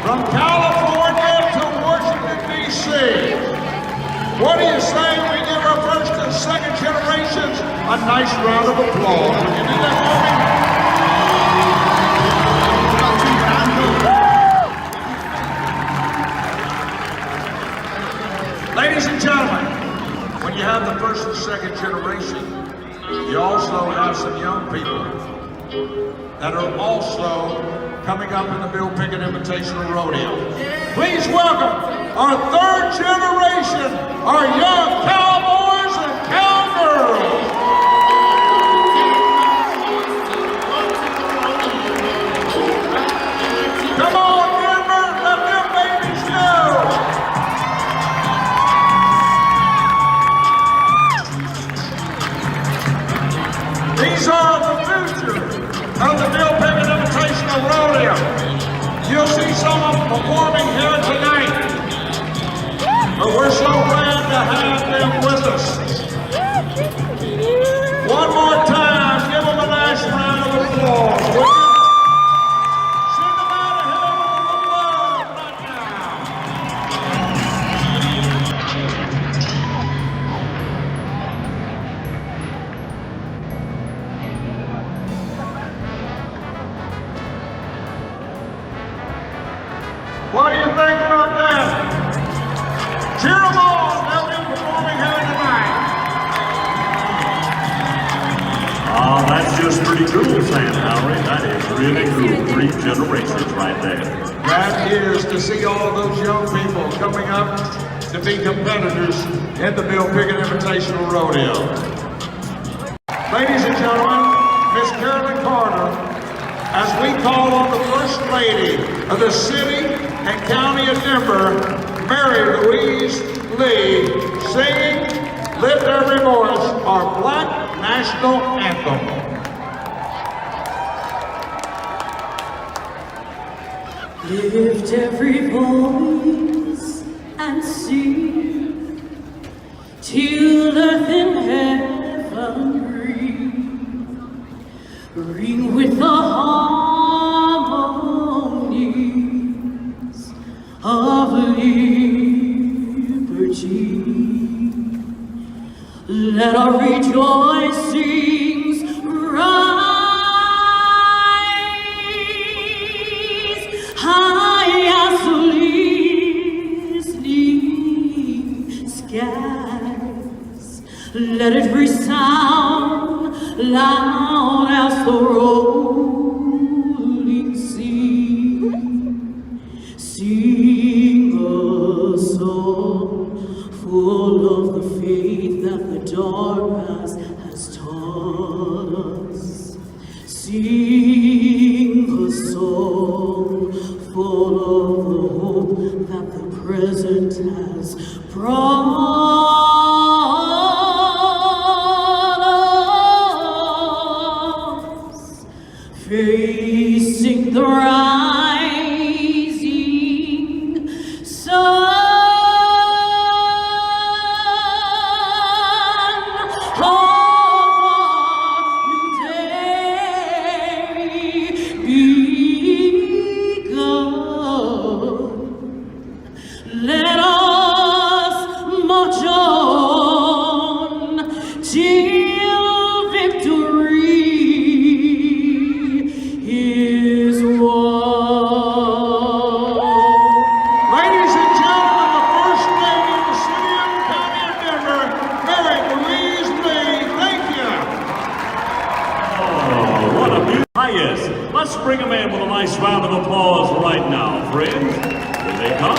From California to Washington, D.C. What do you say we give our first and second generations a nice round of applause? Would you do that for me? Ladies and gentlemen, when you have the first and second generation, you also have some young people that are also coming up in the Bill Pickett Invitational Rodeo. Please welcome our third generation, our young cowboys and cowgirls. Come on, Denver! that's just pretty cool, Sam Howry. That is really cool. 3 generations right there. That is to see all those young people coming up to be competitors in the Bill Pickett Invitational Rodeo. Ladies and gentlemen, Miss Carolyn Carter, as we call on the First Lady of the City and County of Denver, Mary Louise Lee, singing Lift Every Voice, our Black National Anthem. Lift every voice and sing till earth and heaven ring with the harmonies of liberty. Let our rejoicings rise high as the listening skies. Let it resound loud as the rolling sea. Sing a song full of the faith that the dark past has taught us. Sing a song full of the hope that the present has brought us. Facing the rising sun. Let us march on till victory is won. Ladies and gentlemen, the First Lady of the City and County of Denver, Mary Louise Lee, thank you. Oh, what a beautiful. Ah, yes. Let's bring them in with a nice round of applause right now, friends. Here they come.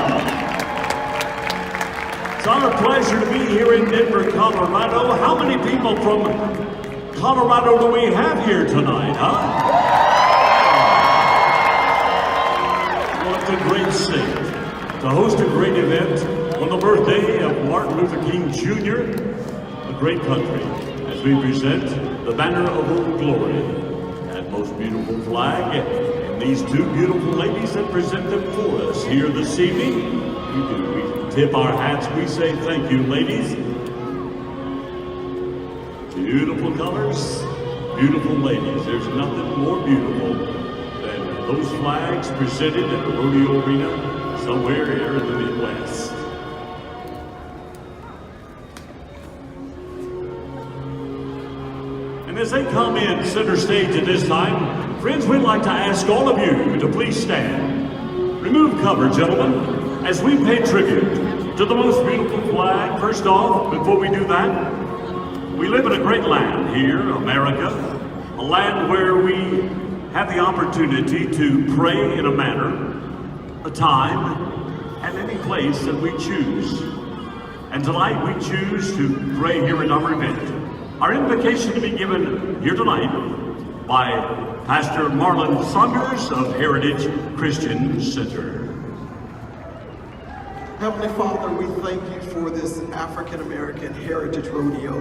It's our pleasure to be here in Denver, Colorado. How many people from Colorado do we have here tonight, huh? Well, it's a great state to host a great event on the birthday of Martin Luther King Jr., a great country, as we present the banner of Old Glory, that most beautiful flag, and these 2 beautiful ladies that present them for us here this evening. We tip our hats, we say thank you, ladies. Beautiful colors, beautiful ladies. There's nothing more beautiful than those flags presented at the Rodeo Arena somewhere here in the Midwest. And as they come in center stage at this time, friends, we'd like to ask all of you to please stand. Remove cover, gentlemen, as we pay tribute to the most beautiful flag. First off, before we do that, we live in a great land here, America, a land where we have the opportunity to pray in a manner, a time, and any place that we choose. And tonight we choose to pray here at our event. Our invocation to be given here tonight by Pastor Marlon Saunders of Heritage Christian Center. Heavenly Father, we thank you for this African American Heritage Rodeo.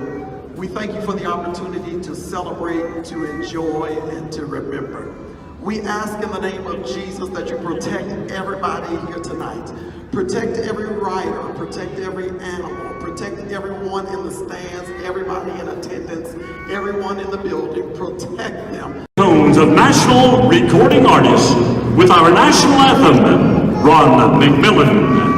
We thank you for the opportunity to celebrate, to enjoy, and to remember. We ask in the name of Jesus that you protect everybody here tonight. Protect every rider, protect every animal, protect everyone in the stands, everybody in attendance, everyone in the building, protect them. Tones of national recording artists with our national anthem, Ron McMillan.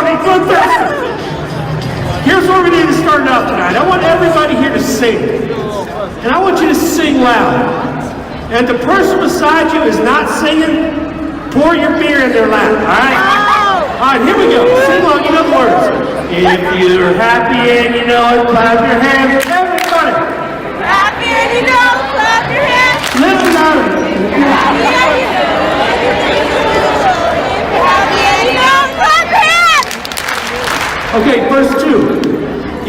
Johnny, look faster. Here's where we need to start it out tonight. I want everybody here to sing. And I want you to sing loud. And if the person beside you is not singing, pour your beer in their lap, all right? All right, here we go. Sing along, you know the words. If you're happy and you know it, clap your hands. Everybody. Happy and you know, clap your hands. Listen louder. Happy and you know. Happy and you know, clap your hands. Okay, verse 2.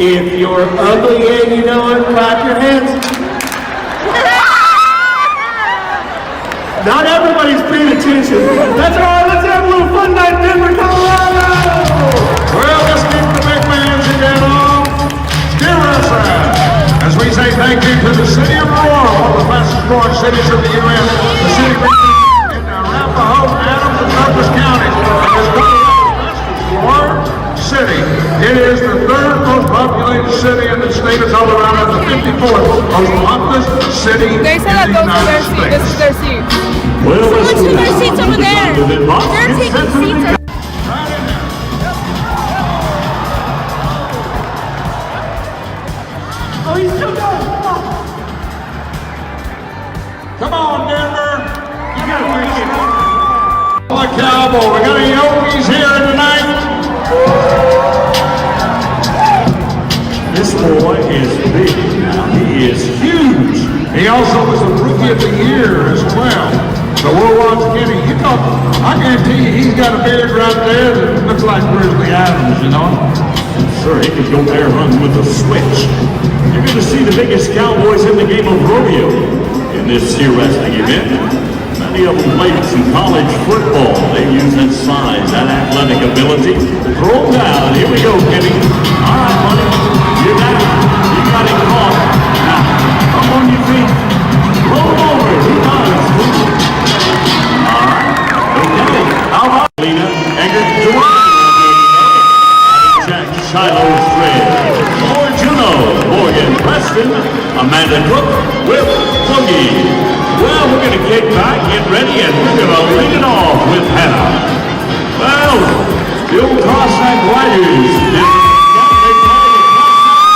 If you're ugly and you know it, clap your hands. Not everybody's paying attention. That's all right, let's have a little fun night in Denver, Colorado! Well, let's keep the big bands again on. Dear us, as we say thank you to the city of Aurora, one of the fastest growing cities in the U.S., the city in Arapahoe, Adams, and Douglas counties. It is Colorado's fastest growing city. It is the third most populated city in the state of Colorado, the 54th most populous city in the United States. This is their seat. Well, let's Someone do took their this. seats over there. They're taking seats. Oh, he's still going. Come on, Denver. You gotta bring it. The Cowboy. We got a Yogi's here tonight. This boy is big now. He is huge. He also was the Rookie of the Year as well. So we'll watch Kenny. You know, I guarantee you he's got a beard right there that looks like Grizzly Adams, you know? Sure, he could go bear hunting with a switch. You're going to see the biggest cowboys in the game of rodeo in this here wrestling event. Many of them played some college football. They use that size, that athletic ability to throw down. Here we go, Kenny. All right, buddy. You got it. You got it caught. Now, up on your feet. Roll over. Who does? All right. Okay. How about Lena Eggert Jack Shiloh's Fred. Lord Juno, Morgan Preston, Amanda Cook with Boogie. Well, we're going to kick back, get ready, and we're going to lead it off with Hannah. Well, the old Cossack Riders.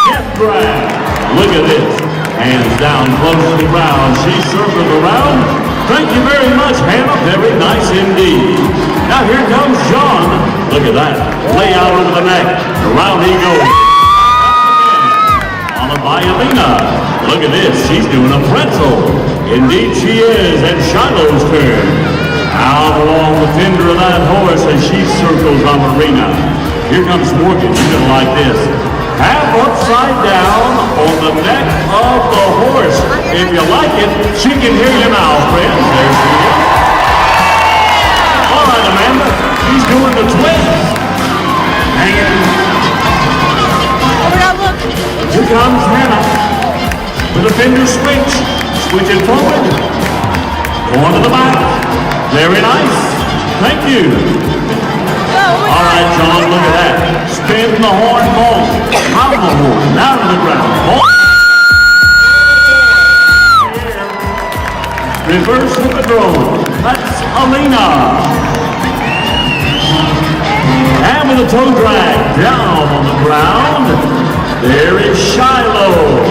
Get drag. Look at this. Hands down close to the ground. She circles around. Thank you very much, Hannah. Very nice indeed. Now here comes John. Look at that. Lay out over the neck. Around he goes. Followed by Alina. Look at this. She's doing a pretzel. Indeed she is. And Shiloh's turn. Out along the fender of that horse as she circles on Marina. Here comes Morgan. She's gonna like this. Half upside down on the neck of the horse. If you like it, she can hear you now, friends. There she is. All right, Amanda. She's doing the twist. Hanging. Here comes Hannah with a fender switch. Switching forward. Going to the back. Very nice. Thank you. All right, John, look at that. Spin the horn ball. From the horn, down to the ground. Reverse with the drone. That's Alina. And with a toe drag down on the ground, there is Shiloh.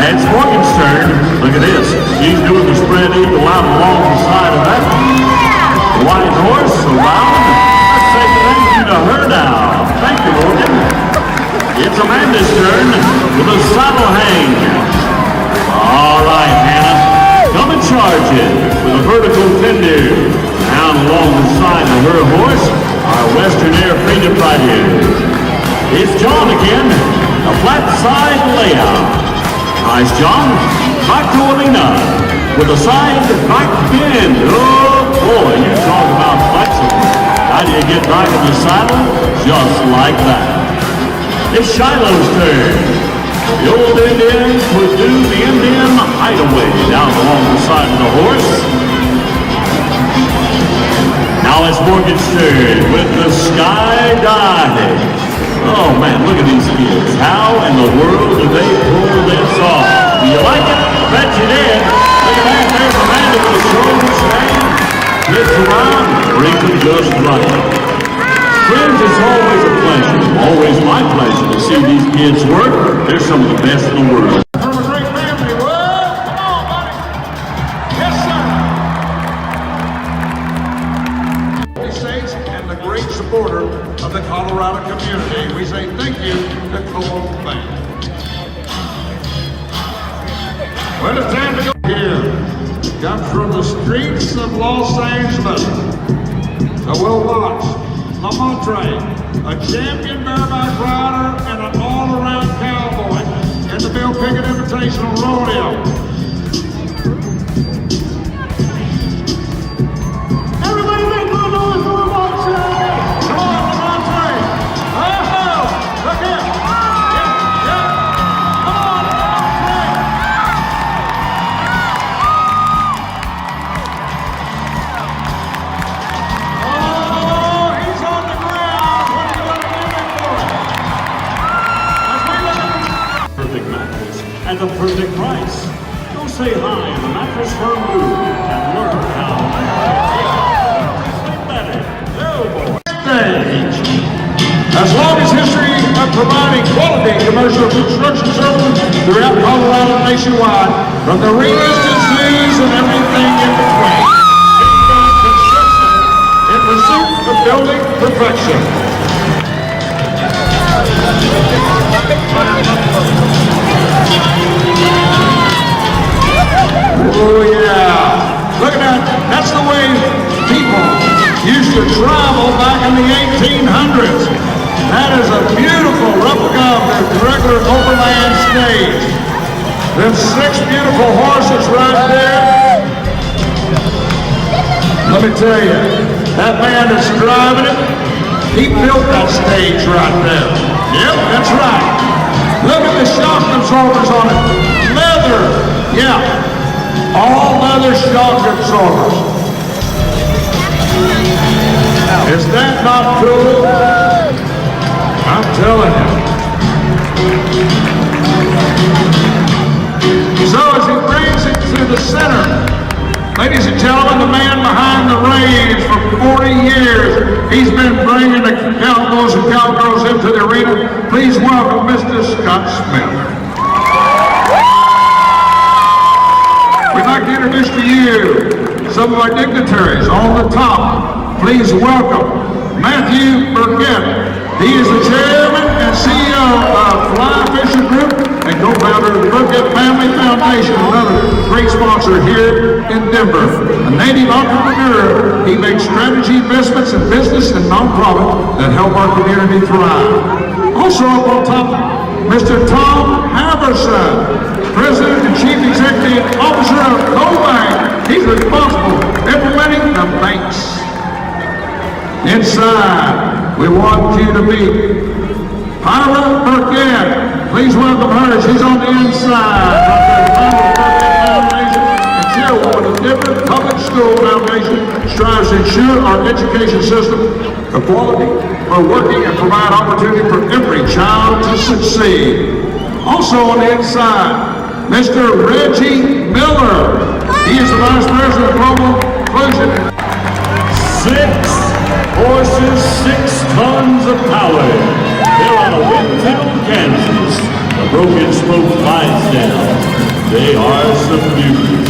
It's Morgan's turn. Look at this. He's doing the spread eagle out along the side of that white horse around. Let's say thank you to her now. Thank you, Morgan. It's Amanda's turn with a saddle hang. All right, Hannah. Come and charge it with a vertical fender. Down along the side of her horse, our Western Air Freedom right here. It's John again. A flat side layout. Nice, John. Back to Alina with a side back bend. Oh, boy, you talk about flexible. How do you get back in the saddle? Just like that. It's Shiloh's turn. The old Indians would do the Indian hideaway down along the side of the horse. Now it's Morgan's turn with the sky dive. Oh man, look at these kids. How in the world do they pull this off? Do you like it? Bet you did. Look at that. There's Amanda with the shoulder stand. Gets around, brings it just right. Always my pleasure to see these kids work. They're some of the best in the world. From a great family. Well, come on, buddy. Yes, sir. United States and the great supporter of the Colorado community. We say thank you to Cole Bank. Well, it's time to go here. Comes from the streets of Los Angeles. So we'll watch Lamontre, a champion bareback rider and an all-around cowboy in the Bill Pickett Invitational Rodeo. Everybody make more noise for Lamontre! Come on, Lamontre! Oh, look here! Yeah. Come on, Lamontre! Oh, he's on the ground! What are you going to give him for it? As we look at Perfect mattress at the perfect price. Go say hi in the Mattress Firm booth and learn how to sleep better. Oh boy. stage. As long as history of providing quality commercial construction services throughout Colorado nationwide, from the arenas to zoos and everything in between. Kingdom Construction in pursuit of building perfection. Oh yeah, look at that. That's the way people used to travel back in the 1800s. That is a beautiful replica of the regular overland stage. Them 6 beautiful horses right there. Let me tell you, that man that's driving it, he built that stage right there. Yep, that's right. Look at the shock absorbers on it. Leather, yeah. All leather shock absorbers. Is that not cool? I'm telling you. So as he brings it to the center, ladies and gentlemen, the man behind the reins for 40 years, he's been bringing the cowboys and cowgirls into the arena. Please welcome Mr. Scott Smith. We'd like to introduce to you some of our dignitaries on the top. Please welcome Matthew Burkett. He is the chairman and CEO of Fly Fishing Group and co-founder of the Burkett Family Foundation, another great sponsor here in Denver. A native entrepreneur, he makes strategy investments in business and nonprofit that help our community thrive. Also up on top, Mr. Tom Haverson, President and Chief Executive Officer of CoBank. He's responsible for implementing the banks. Inside, we want you to meet Pyra Burkett. Please welcome her. She's on the inside. And chairwoman of Denver Public School Foundation strives to ensure our education system equality for working and provide opportunity for every child to succeed. Also on the inside, Mr. Reggie Miller. He is the Vice President of Global Inclusion. 6 horses, 6 tons of power. They're out of Winfield, Kansas. The broken spoke flies down. They are subdued.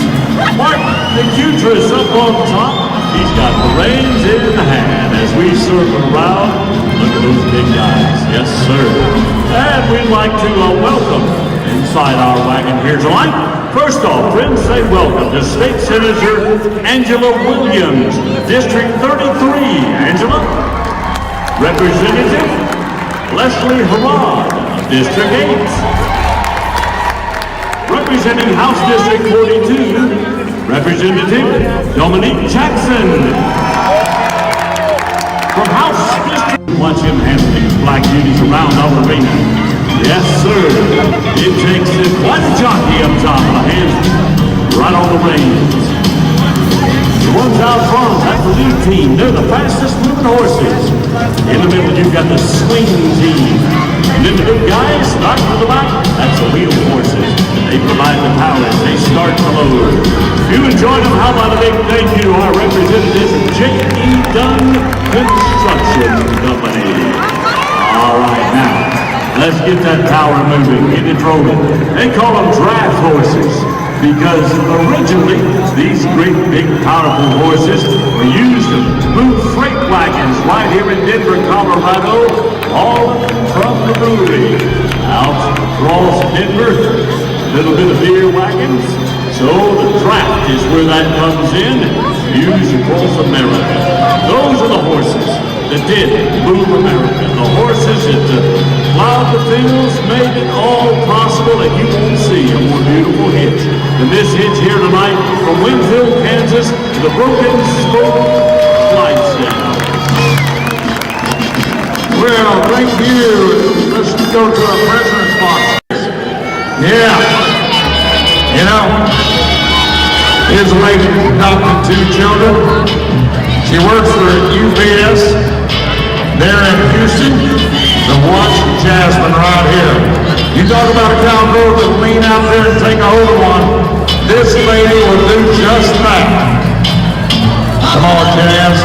Mark the Cutress up on top. He's got the reins in hand as we circle around. Look at those big guys. Yes, sir. And we'd like to welcome inside our wagon here tonight. First off, friends, say welcome to State Senator Angela Williams, District 33. Angela. Representative Leslie Harrod, District 8. Representing House District 42, Representative Dominique Jackson. From House District, watch him handling black beauties around our arena. Yes, sir. It takes quite a jockey up top of the hands right on the reins. The ones out front, that's the lead team. They're the fastest moving horses. In the middle, you've got the swing team. And then the big guys, starting to the back, that's the wheel horses. They provide the power as they start to load. If you enjoyed them, how about a big thank you to our representatives of J.E. Dunn Construction Company. All right. Let's get that power moving, get it rolling. They call them draft horses because originally these great, big, powerful horses were used to move freight wagons right here in Denver, Colorado, all from the brewery out across Denver. A little bit of beer wagons. So the draft is where that comes in, used across America. Those are the horses that did move America. The horses that plowed the fields, made it all possible, and you won't see a more beautiful hitch than this hitch here tonight from Winfield, Kansas to the Broken Spoke Flight Center. Well, thank you. Let's go to our president's box. Yeah. You know, here's a lady who adopted 2 children. She works for UPS there in Houston. The watch Jasmine right here. You talk about a cowgirl that lean out there and take a hold of one. This lady will do just that. Come on, Jazz.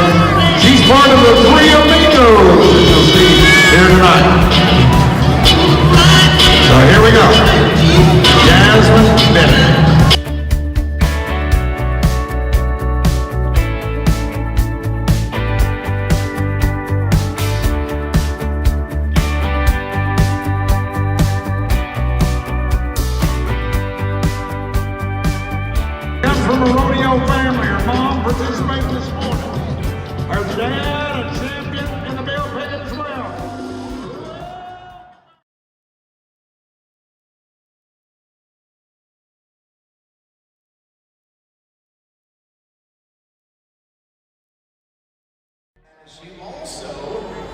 She's part of the 3 amigos that you'll see here tonight. So here we go. Jasmine Bennett. From a rodeo family. Her mom participated this morning. Her dad a champion in the bill pit as well. She also,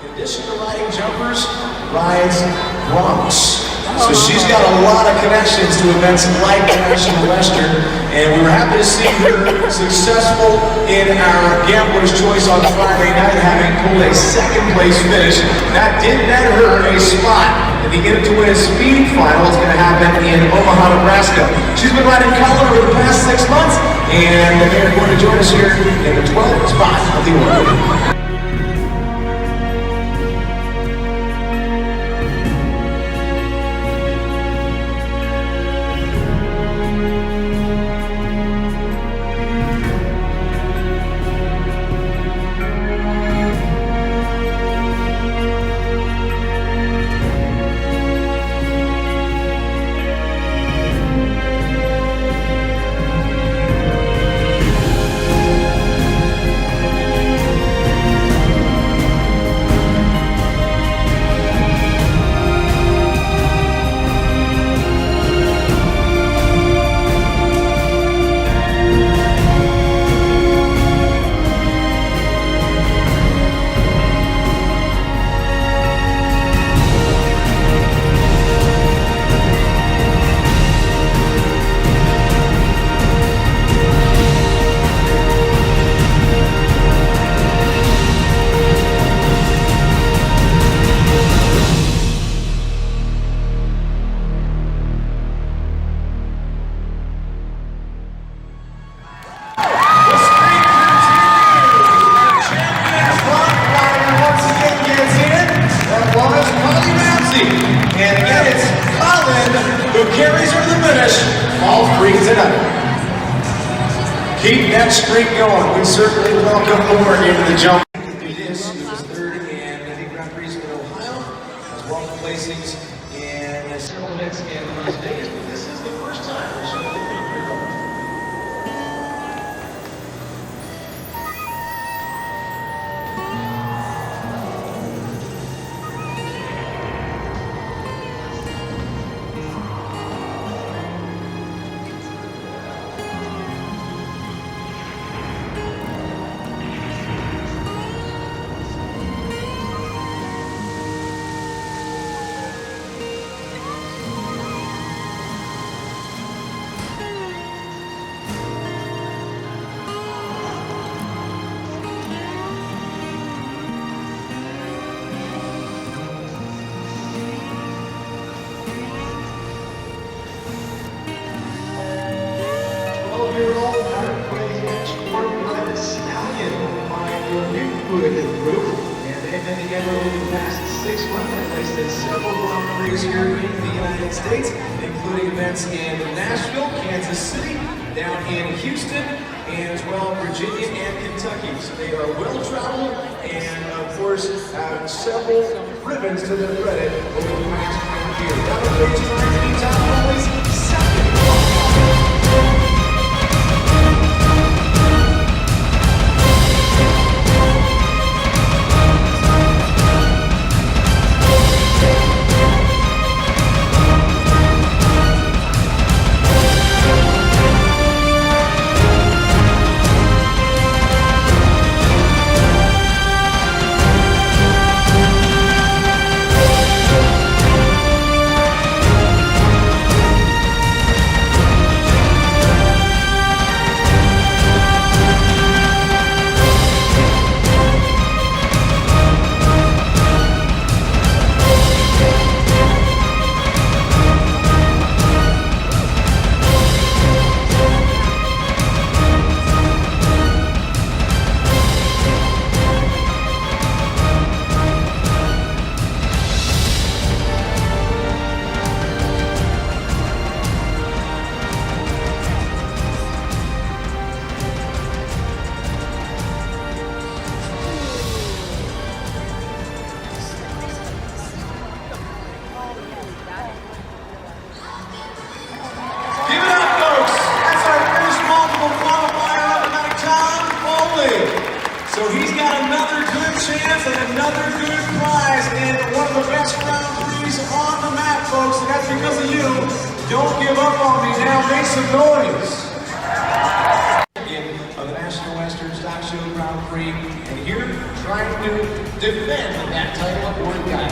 in addition to riding jumpers, rides broncs. So she's got a lot of connections to events like National Western, and we were happy to see her successful in our Gambler's Choice on Friday night, having pulled a 2nd place finish. That did net her a spot in the Get It to Win Speed Final. It's going to happen in Omaha, Nebraska. She's been riding color over the past 6 months, and they're going to join us here in the 12th spot of the order. Keep that streak going. We certainly welcome more into the jump. This was 3rd in the Grand Prix in Ohio, as well as placings in several events in Las Vegas. But this is the first time we're showing the Grand Prix going. Group, and they've been together over the past takes place at several Grand Prix here in the United States, including events in Nashville, Kansas City, down in Houston, and as well Virginia and Kentucky. So they are well traveled and of course have several ribbons to their credit over the past year. Now the page is anytime, always second. So he's got another good chance and another good prize in one of the best Grand Prix on the map, folks, and that's because of you. Don't give up on me now, make some noise. Of the National Western Stock Show Grand Prix, and here trying to defend that title of World Guy.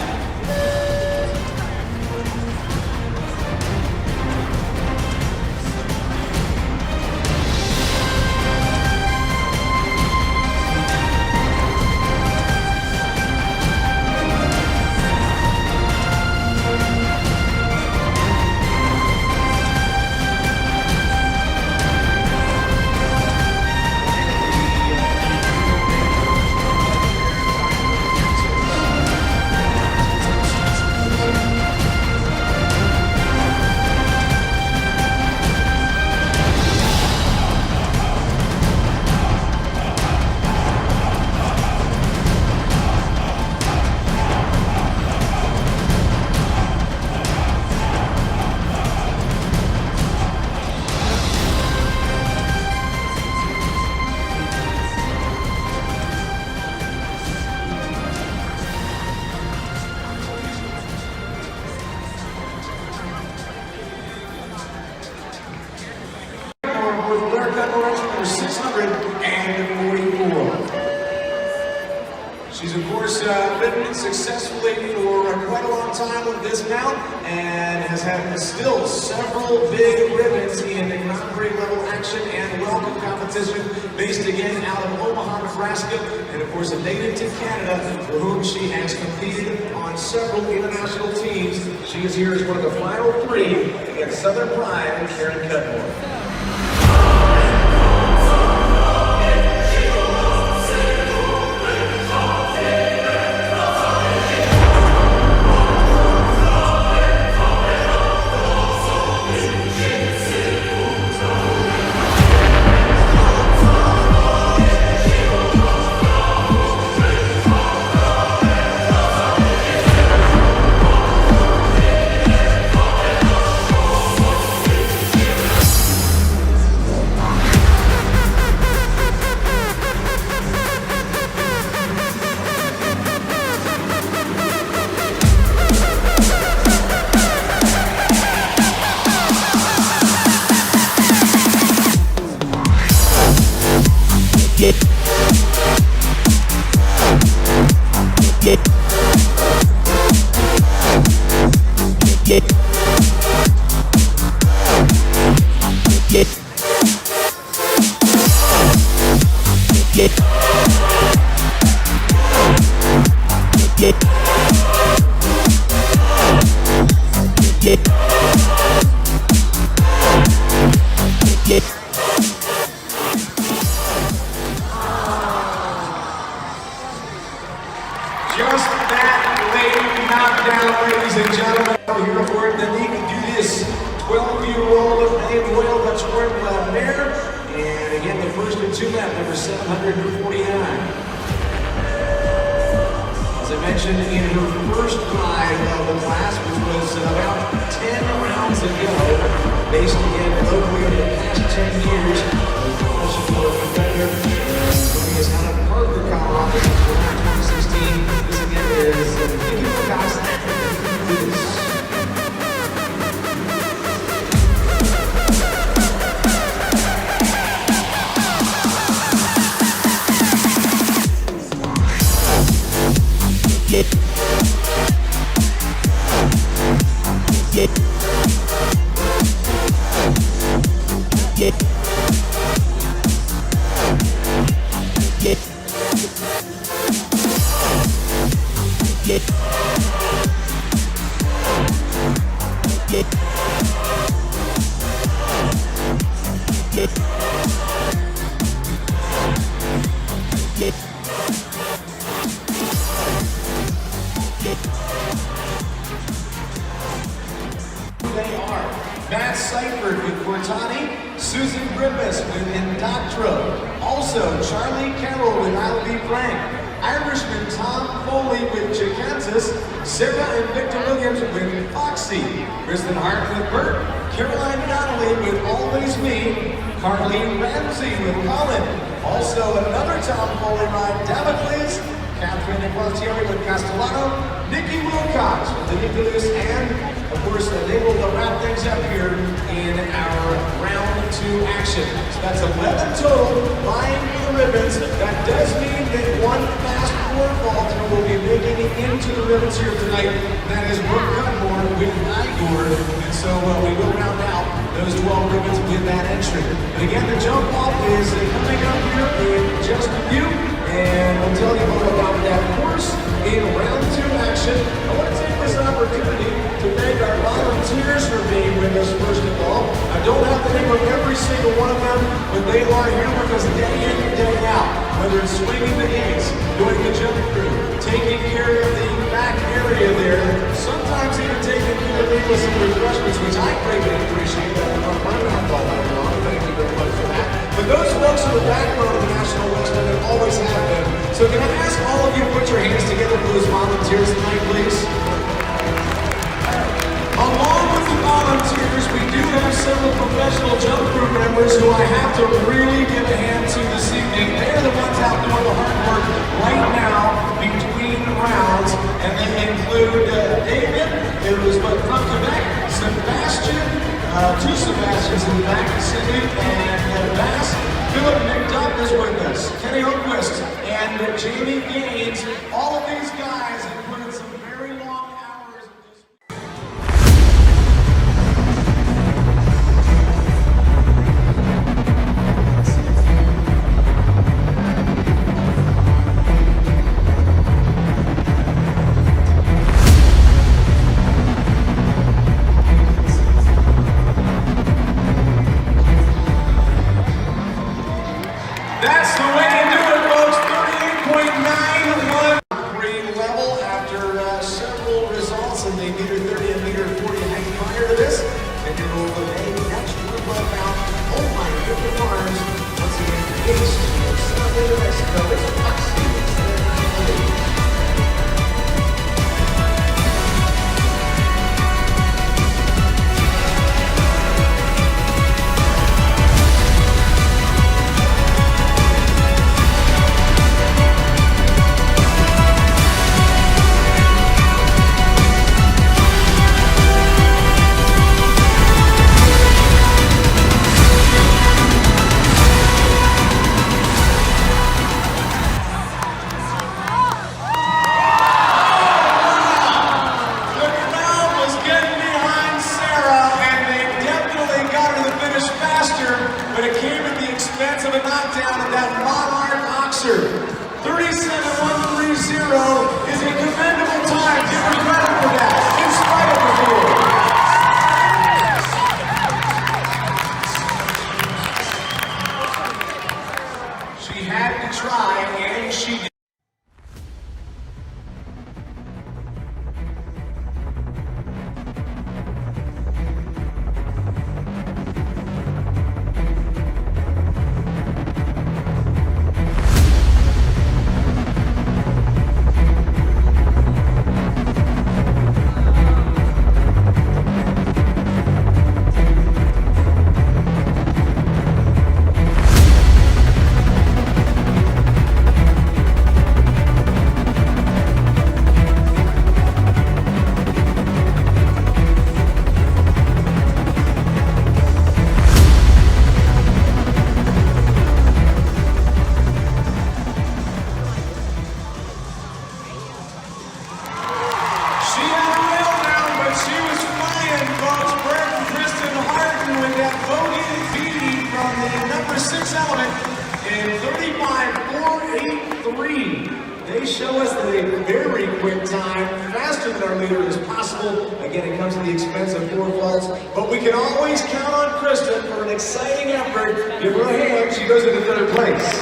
Number 644. She's of course ridden successfully for quite a long time with this mount and has had still several big ribbons in the Grand Prix level action and welcome competition based again out of Omaha, Nebraska, and of course a native to Canada for whom she has competed on several international teams. She is here as one of the final three against Southern Pride and Karen Cudmore. Just that late down, ladies and gentlemen. We're here for it. Then you can do this 12-year-old named Royal Dutch Sport Mare. And again, the first and two left, number 749. As I mentioned, in her first ride of the class, which was about 10 rounds ago, based again locally over the past 10 years, a professional competitor, moving us out of Parker, Colorado, around 2016. This again is Nikki Wilcox. They are Matt Seifert with Cortani, Susan Griffiths with Indoctro, also Charlie Carroll with I'll Be Frank, Irishman Tom Foley with Chicantis, Sarah and Victor Williams with Foxy, Kristen Hart with Bert, Caroline Donnelly with Always Me, Carleen Ramsey with Colin, also another Tom Foley ride, Damocles, Catherine Equatieri with Castellano, Nikki Wilcox with the Nucleus, and of course they will wrap things up here in our round 2 action. So that's 11 total vying for the ribbons. That does mean that one fast four vaulter will be making it into the ribbons here tonight. That is Brooke Cudmore with Igor. And so we will round out those 12 ribbons with that entry. But again, the jump off is coming up here in just a few. And we'll tell you more about that course in round 2 action. I want to take this opportunity to thank our volunteers for being with us first of all. I don't have the name of every single one of them, but they are here with us day in and day out. Whether it's swinging the gates, doing the jump through, taking care of the back area there, sometimes even taking care of people with some refreshments, which I greatly appreciate. That I'm running out all night long. Thank you very much for that. But those folks are the backbone of the National West End and always have been. So can I ask all of you to put your hands together for those volunteers tonight, please? Along with the volunteers, we do have several professional jump crew members who I have to really give a hand to this evening. They are the ones out doing the hard work right now between rounds. And they include David, who is from Quebec, Sebastian, two Sebastians in the back, Cindy and Bass. Philip McDuff is with us, Kenny Oquist, and Jamie Gaines. All of these guys have put in some very long hours. That's the way to do it, folks. 38.91 green level after several results, and they meter 30 and meter 40 height prior to this. And you're over the next group of about, oh my goodness, arms. Once again, east, South New Mexico, it's Foxy. 6 Element in 35.483. They show us that a very quick time, faster than our leader is possible. Again, it comes at the expense of 4 faults, but we can always count on Kristen for an exciting effort. Give her a hand, she goes into 3rd place.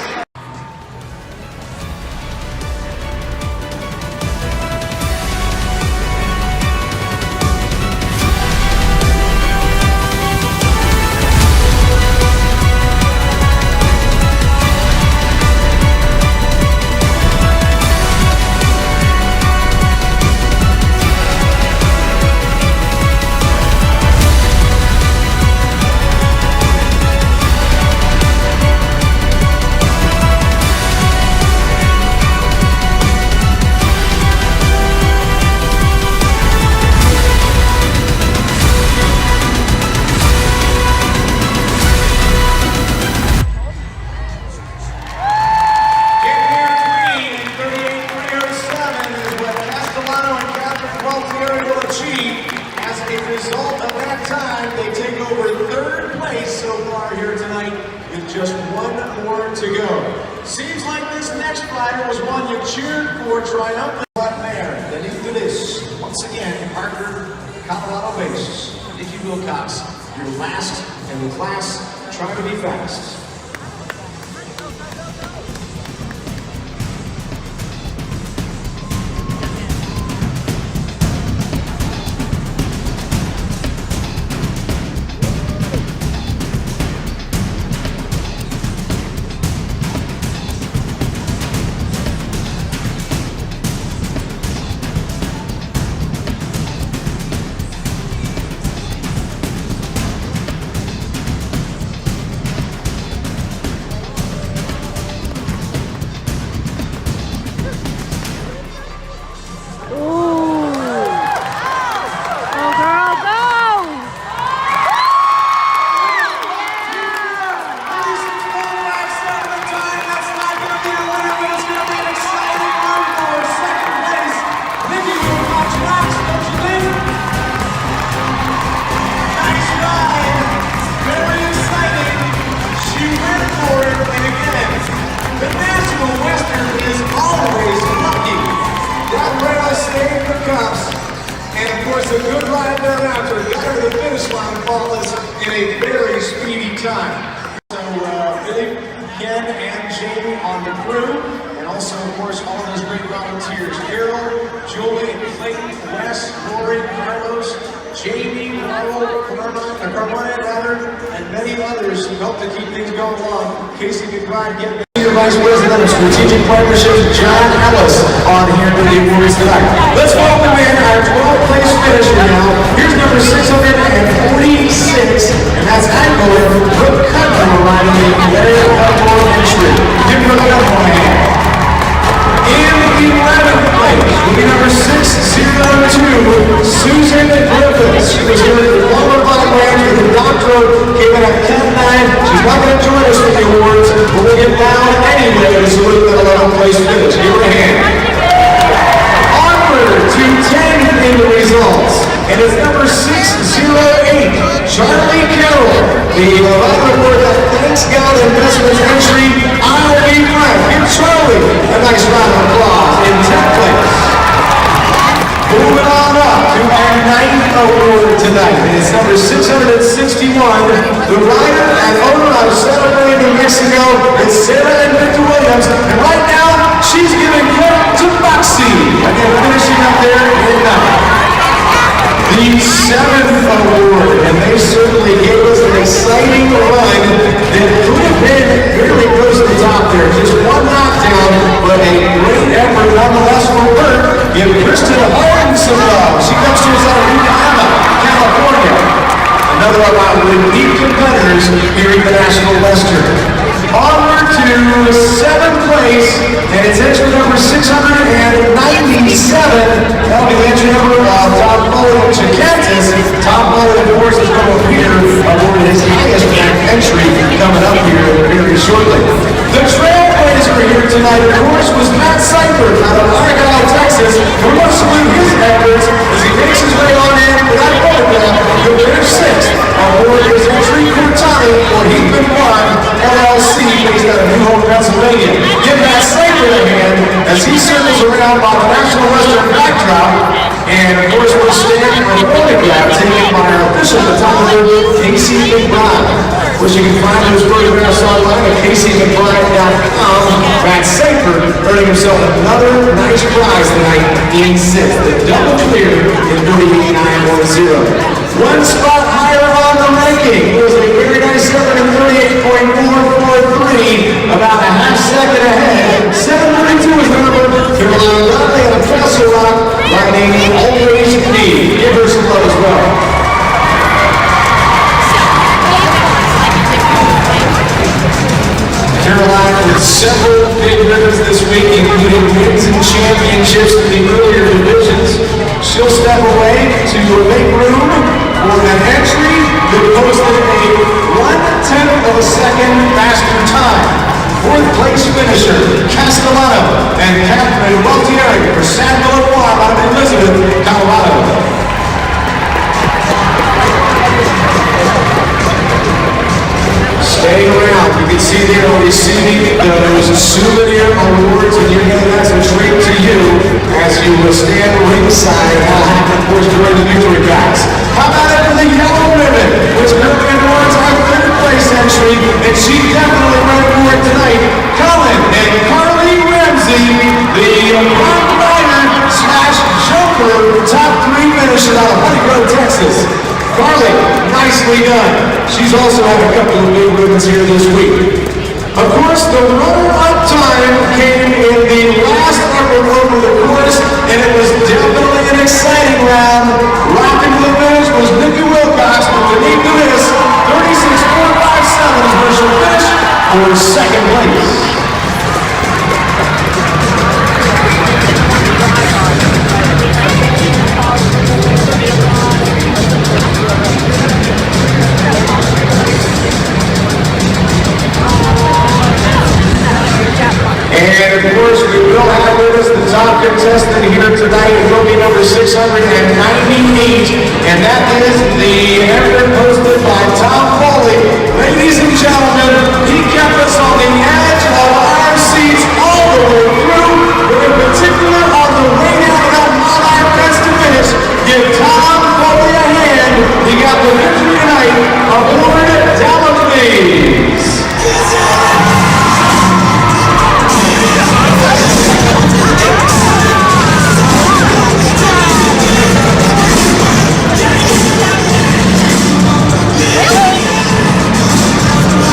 As a result of that time, they take over 3rd place so far here tonight with just 1 more to go. Seems like this next rider was one you cheered for triumphant. But there, then into this, once again, Parker, Colorado based. Nikki Wilcox, your last in the class, try to be fast. And of course, a good ride thereafter. Got her to the finish line, flawless in a very speedy time. So, Billy, Ken, and Jamie on the crew, and also, of course, all of those great volunteers: Carol, Julie, Clayton, Wes, Lori, Carlos, Jamie, Raul, Carmona, and many others who help to keep things going along. Casey McBride, Senior Vice President of Strategic Partnerships, John Ellis, on here to the awards tonight. Let's welcome in our 12th place finisher now. Here's number 646, and that's Angela Brooke Cutler, arriving in the area of entry. Give her a hand. In the 11th place, will be number 602, Susan Griffiths. She was here at the Lower Bottom Range with the doctor, came in at 10-9. She's not going to join us for the awards, but we'll get down anyway to salute that 11th place finish. Give her a hand. Onward to 10 in the results, and it's number 608, Charlie Carroll, the other award that thanks God Investments entry. I'll be frank. Give Charlie a nice round of applause in 10th place. Moving on up to our 9th award tonight, and it's number 661, the rider and owner of Celebrate New Mexico. It's Sarah and Victor Williams, and right now she's giving credit to Foxy. Again, finishing up there in 9th. The 7th award, and they certainly gave us an exciting run that could have been really close to the top there. Just one knockdown, but a great effort nonetheless for Bert. Give Kristen Harden some love. She comes to us out of Ukiah, California. Another of our repeat competitors here in the National Western. Onward to 7th place, and it's entry number 697. That'll be the entry number of Tom Mullen Chicantis. Tom Mullen, of course, is going to appear aboard his highest ranked entry coming up here very shortly. The trailblazer here tonight, of course, was Matt Seifert out of Argyle, Texas. We want to salute his efforts as he makes his way on in without photograph. He'll finish 6th aboard his entry Cortani for Heathen 1. LLC based out of New Hope, Pennsylvania. Give Matt Slater a hand as he circles around by the National Western backdrop. And of course, we're standing for a photograph taken by our official photographer, Casey McBride. Which you can find those photographs online at CaseyMcBride.com. Matt Safer earning himself another nice prize tonight in sixth. The double clear in 38.910. One spot higher on the ranking was a very nice effort in 38.443, about a half second ahead. 7:32 is the number. Caroline Dudley and Professor Rock lining Always Me. Give her some love as well. Caroline with several big ribbons this week, including wins and championships in the earlier divisions. She'll step away to make room for an entry that posted a 1/10 of a second faster time. Fourth place finisher, Castellano and Catherine Gualtieri for San Miller Farm out of Elizabeth, Colorado. Staying around, you can see there receiving those souvenir awards, and you're going to have some treat to you as you will stand ringside. That'll happen, of course, during the victory pass. How about it for the yellow ribbon, which currently awards our third place entry, and she definitely ran for it tonight. Colin and Carly Ramsey, the front rider / jumper top 3 finisher out of Honey Grove, Texas. Carly, nicely done. She's also had a couple of big ribbons here this week. Of course, the runner-up time came in the last upper over the course, and it was definitely an exciting round. Rocking to the finish was Nikki Wilcox, but beneath the miss, 36.457 is where she'll finish for second place. And of course, we will have with us the top contestant here tonight. It will be number 698, and that is the effort posted by Tom Foley. Ladies and gentlemen, he kept us on the edge of our seats all the way through, but in particular on the way down that Monarch Fest to finish. Give Tom Foley a hand. He got the victory tonight aboard Dallas Please.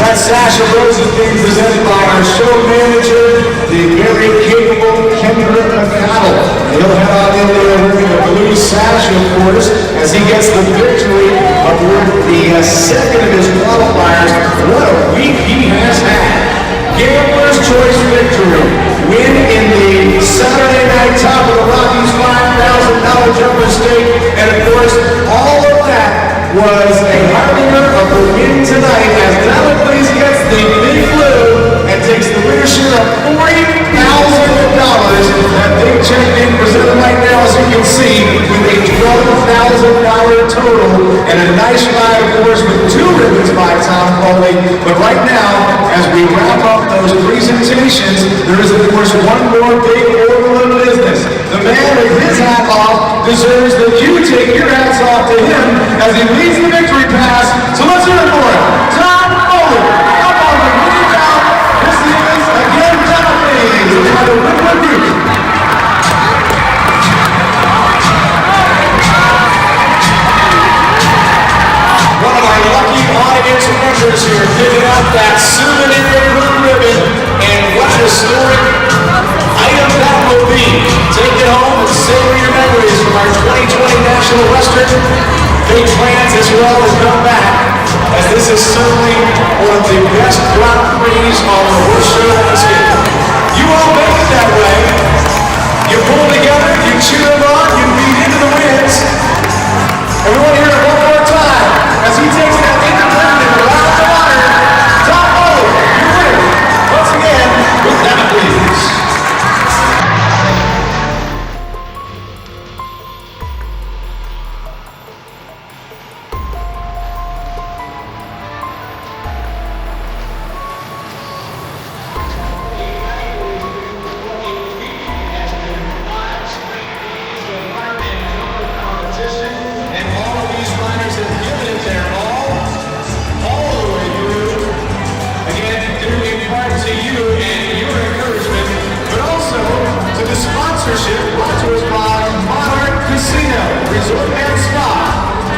That Sasha Rose is being presented by our show manager, the very capable Kendra McConnell. He'll head on in there wearing a blue sash, of course, as he gets the victory aboard the second of his qualifiers. What a week he has had. Gambler's Choice victory. Win in the Saturday night top of the Rockies $5,000 jumper stake. And of course, all of that was a harbinger of the win tonight as Dallas gets the big blue and takes the winner share of $40,000. That big check being presented right now, as you can see, with a $12,000 total and a nice ride, of course, with 2 ribbons by Tom Foley. But right now, as we wrap up those presentations, there is, of course, one more big order of business. The man with his hat off deserves that you take your hats off to him as he leads the victory pass. So let's hear it for him. Tom Foley, up on the green count. This is, again, Dallas Please by the Woodward Group. One of our lucky audience members here picking up that souvenir blue ribbon, and what a historic item that will be. Take it home and savor your memories from our 2020 National Western. Big plans as well to come back, as this is certainly one of the best Grand Prix on the horse show landscape. You all make it that way. You pull together, you cheer them on, you lead into the wins. And we want to hear it one more time as he takes that independent around the water. Tom Foley, your winner, once again, with Dallas Please. sponsorship brought to us by Monarch Casino, Resort and Spa.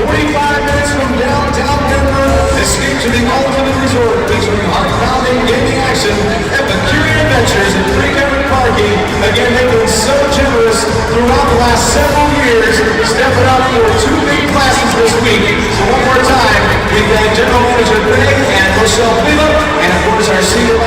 45 minutes from downtown Denver, escape to the ultimate resort featuring heart-pounding gaming action, Epicurean adventures, and free-covered parking. Again, they've been so generous throughout the last several years, stepping up for 2 big classes this week. So one more time, we thank General Manager Greg and Michelle Phillip, and of course our Senior